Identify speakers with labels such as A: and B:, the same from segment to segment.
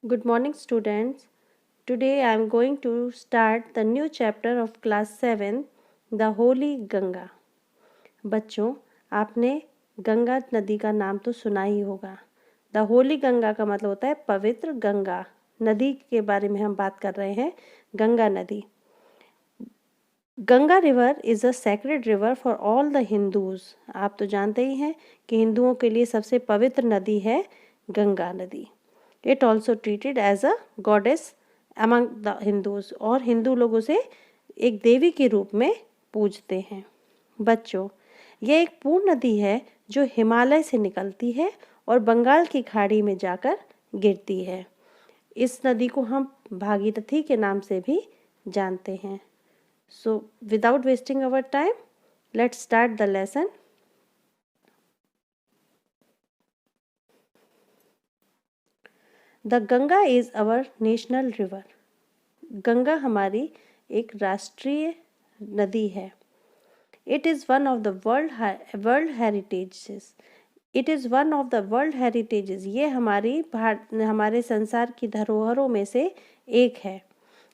A: Good morning, students. Today I am going to start the new chapter of class 7, the Holy Ganga. बच्चों, आपने गंगा नदी का नाम तो सुना ही होगा। द होली गंगा का मतलब होता है पवित्र गंगा। नदी के बारे में हम बात कर रहे हैं, गंगा नदी। Ganga river is a sacred river for all the Hindus. आप तो जानते ही हैं कि हिंदुओं के लिए सबसे पवित्र नदी है गंगा नदी। It also treated as a goddess among the Hindus, और हिंदू लोग उसे एक देवी के रूप में पूजते हैं। बच्चों, यह एक पूर्ण नदी है जो हिमालय से निकलती है और बंगाल की खाड़ी में जाकर गिरती है। इस नदी को हम भागीरथी के नाम से भी जानते हैं। So, without wasting our time, let's start the lesson. The Ganga is our national river. Ganga हमारी एक राष्ट्रीय नदी है। It is one of the world heritages. It is one of the world heritages. ये हमारे संसार की धरोहरों में से एक है।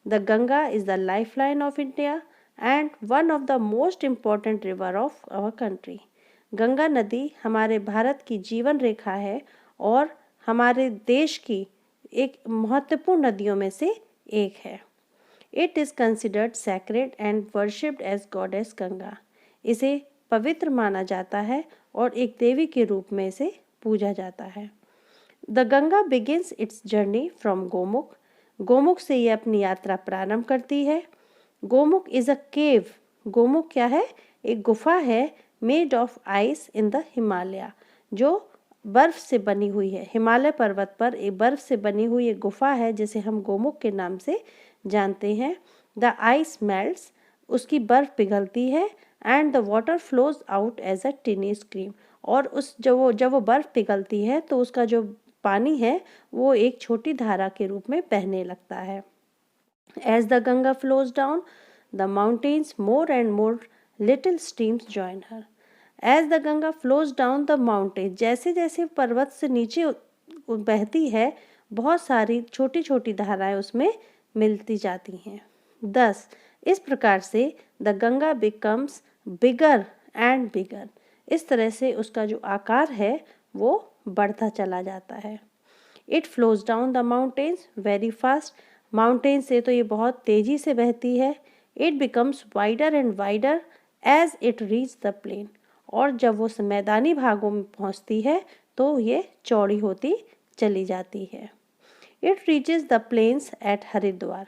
A: The Ganga is the lifeline of India and one of the most important river of our country. Ganga नदी हमारे भारत की जीवन रेखा है और हमारे देश की एक महत्वपूर्ण नदियों में से एक है। It is considered sacred and worshipped as goddess Ganga. इसे पवित्र माना जाता है और एक देवी के रूप में इसे पूजा जाता है। The Ganga begins it's journey from Gomukh. Gomukh से ये अपनी यात्रा प्रारंभ करती है। गोमुख इज अ केव। गोमुख क्या है? एक गुफा है made of ice in the Himalaya, जो बर्फ से बनी हुई है। हिमालय पर्वत पर एक बर्फ से बनी हुई एक गुफा है जिसे हम गोमुख के नाम से जानते हैं। द आइस मेल्ट्स, उसकी बर्फ पिघलती है, and the water flows out as a tiny stream, और जब वो बर्फ पिघलती है तो उसका जो पानी है वो एक छोटी धारा के रूप में बहने लगता है। As the Ganga flows down the mountains more and more little streams join her. As the Ganga flows down the mountain, जैसे जैसे पर्वत से नीचे बहती है बहुत सारी छोटी छोटी धाराएं उसमें मिलती जाती हैं। दस इस प्रकार से the Ganga becomes bigger and bigger, इस तरह से उसका जो आकार है वो बढ़ता चला जाता है। It flows down the mountains very fast, mountain से तो ये बहुत तेजी से बहती है। It becomes wider and wider as it reach the plain, और जब वो मैदानी भागों में पहुंचती है तो ये चौड़ी होती चली जाती है। It reaches the plains at Haridwar,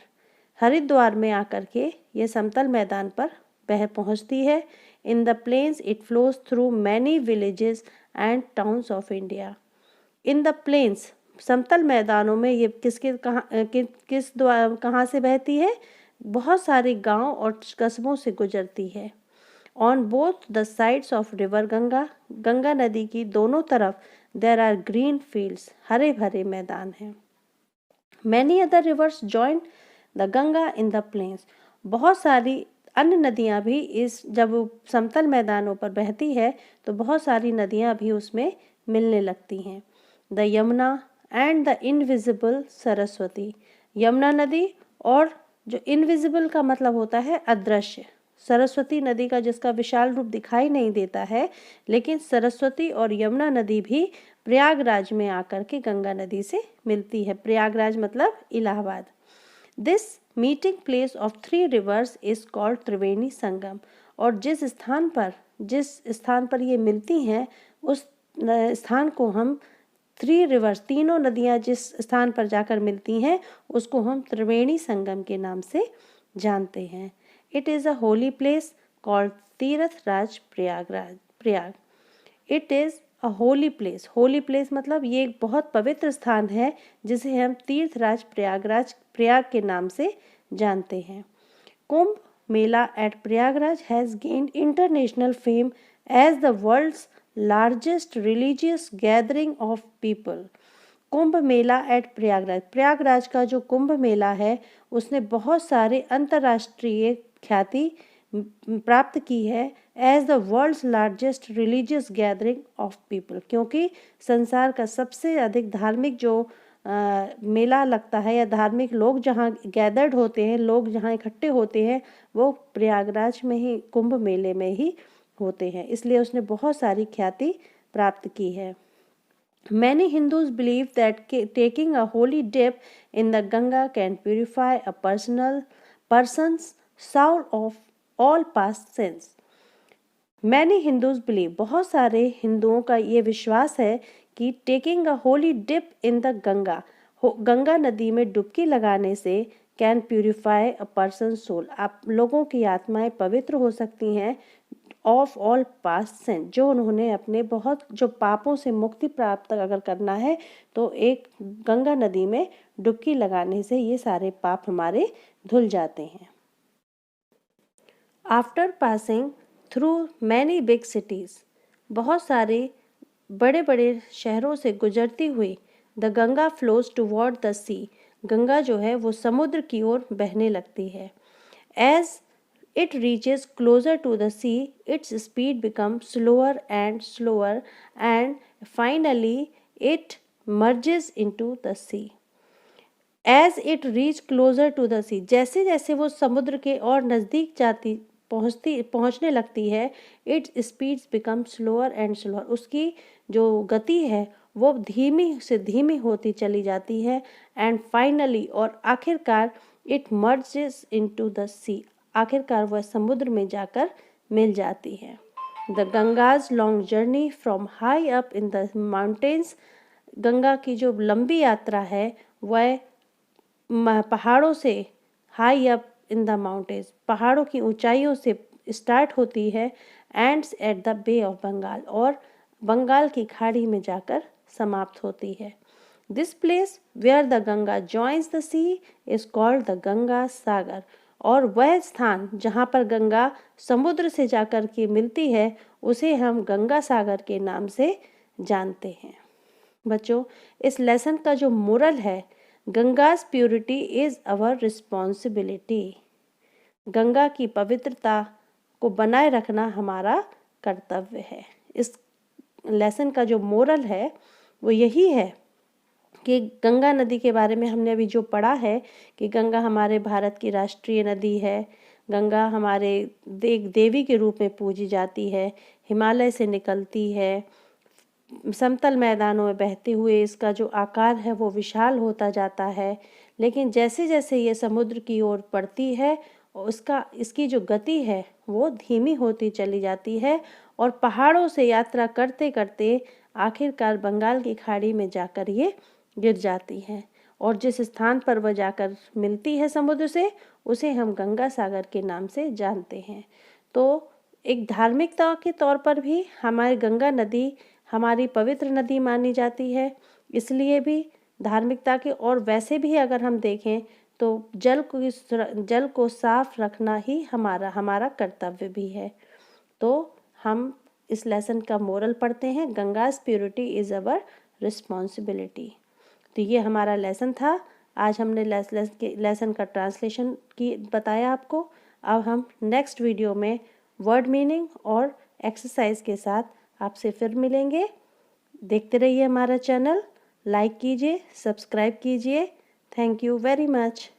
A: Haridwar में आकर के ये समतल मैदान पर वह पहुंचती है। In the plains it flows through many villages and towns of India. In the plains, समतल मैदानों में ये कहाँ से बहती है? बहुत सारे गांव और कस्बों से गुजरती है। On both the sides of river Ganga, Ganga नदी की दोनों तरफ देर आर ग्रीन फील्ड्स, हरे भरे मैदान हैं। Many other rivers join the Ganga in the plains, बहुत सारी अन्य नदियाँ भी जब समतल मैदानों पर बहती है तो बहुत सारी नदियाँ भी उसमें मिलने लगती हैं। The Yamuna and the invisible Saraswati, Yamuna नदी, और जो इनविजिबल का मतलब होता है अदृश्य, सरस्वती नदी का जिसका विशाल रूप दिखाई नहीं देता है, लेकिन सरस्वती और यमुना नदी भी प्रयागराज में आकर के गंगा नदी से मिलती है। प्रयागराज मतलब Allahabad. This meeting place of three rivers is called Triveni Sangam, और जिस स्थान पर ये मिलती हैं उस स्थान को हम थ्री रिवर्स, तीनों नदियाँ जिस स्थान पर जाकर मिलती हैं उसको हम त्रिवेणी संगम के नाम से जानते हैं। It is a holy place called Tirth Raj Prayag. It is a holy place, holy place मतलब ये एक बहुत पवित्र स्थान है जिसे हम तीर्थराज प्रयाग के नाम से जानते हैं। Kumbh Mela at Prayagraj has gained international fame as the world's largest religious gathering of people. Kumbh Mela at Prayagraj, Prayagraj का जो कुंभ मेला है उसने बहुत सारे अंतर्राष्ट्रीय ख्याति प्राप्त की है as the world's largest religious gathering of people, क्योंकि संसार का सबसे अधिक धार्मिक जो मेला लगता है या धार्मिक लोग जहाँ गैदर्ड होते हैं, लोग जहाँ इकट्ठे होते हैं, वो प्रयागराज में ही, कुंभ मेले में ही होते हैं। इसलिए उसने बहुत सारी ख्याति प्राप्त की है। Many Hindus believe that taking a holy dip in the Ganga can purify a person's soul of all past sins. Many Hindus believe, बहुत सारे हिंदुओं का ये विश्वास है कि taking a holy dip in the Ganga, Ganga नदी में डुबकी लगाने से can purify a person soul, आप लोगों की आत्माएं पवित्र हो सकती हैं ऑफ ऑल पास्ट सिन, जो उन्होंने अपने बहुत जो पापों से मुक्ति प्राप्त अगर करना है तो एक गंगा नदी में डुबकी लगाने से ये सारे पाप हमारे धुल जाते हैं। After passing through many big cities, बहुत सारे बड़े बड़े शहरों से गुजरती हुई, the Ganga flows toward the sea, Ganga जो है वो समुद्र की ओर बहने लगती है। As it reaches closer to the sea, its speed becomes slower and finally it merges into the sea. As it reaches closer to the sea, जैसे जैसे वो समुद्र के और नज़दीक पहुँचने लगती है, its speeds become slower and slower, उसकी जो गति है वो धीमी से धीमी होती चली जाती है। and finally, और आखिरकार it merges into the sea, आखिरकार वह समुद्र में जाकर मिल जाती है। The Ganga's long journey from high up in the mountains, Ganga की जो लंबी यात्रा है वह पहाड़ों से, high up in the mountains, पहाड़ों की ऊंचाइयों से स्टार्ट होती है, ends at the bay of Bengal, और बंगाल की खाड़ी में जाकर समाप्त होती है। This place where the Ganga joins the sea is called the Ganga Sagar, और वह स्थान जहाँ पर गंगा समुद्र से जाकर के मिलती है उसे हम गंगा सागर के नाम से जानते हैं। बच्चों, इस लेसन का जो मोरल है, Ganga's purity is our responsibility, Ganga की पवित्रता को बनाए रखना हमारा कर्तव्य है। इस लेसन का जो मोरल है वो यही है कि गंगा नदी के बारे में हमने अभी जो पढ़ा है कि गंगा हमारे भारत की राष्ट्रीय नदी है, गंगा हमारे देवी के रूप में पूजी जाती है, हिमालय से निकलती है, समतल मैदानों में बहते हुए इसका जो आकार है वो विशाल होता जाता है, लेकिन जैसे जैसे ये समुद्र की ओर बढ़ती है इसकी जो गति है वो धीमी होती चली जाती है, और पहाड़ों से यात्रा करते करते आखिरकार बंगाल की खाड़ी में जाकर ये गिर जाती है, और जिस स्थान पर वह जाकर मिलती है समुद्र से उसे हम गंगा सागर के नाम से जानते हैं। तो एक धार्मिकता के तौर पर भी हमारी गंगा नदी हमारी पवित्र नदी मानी जाती है, इसलिए भी धार्मिकता के, और वैसे भी अगर हम देखें तो जल को साफ रखना ही हमारा कर्तव्य भी है। तो हम इस लेसन का मोरल पढ़ते हैं, गंगाज प्योरिटी इज़ अवर रिस्पॉन्सिबिलिटी। तो ये हमारा लेसन था। आज हमने लेसन का ट्रांसलेशन बताया आपको। अब हम नेक्स्ट वीडियो में वर्ड मीनिंग और एक्सरसाइज के साथ आपसे फिर मिलेंगे। देखते रहिए हमारा चैनल, लाइक कीजिए, सब्सक्राइब कीजिए। Thank you very much.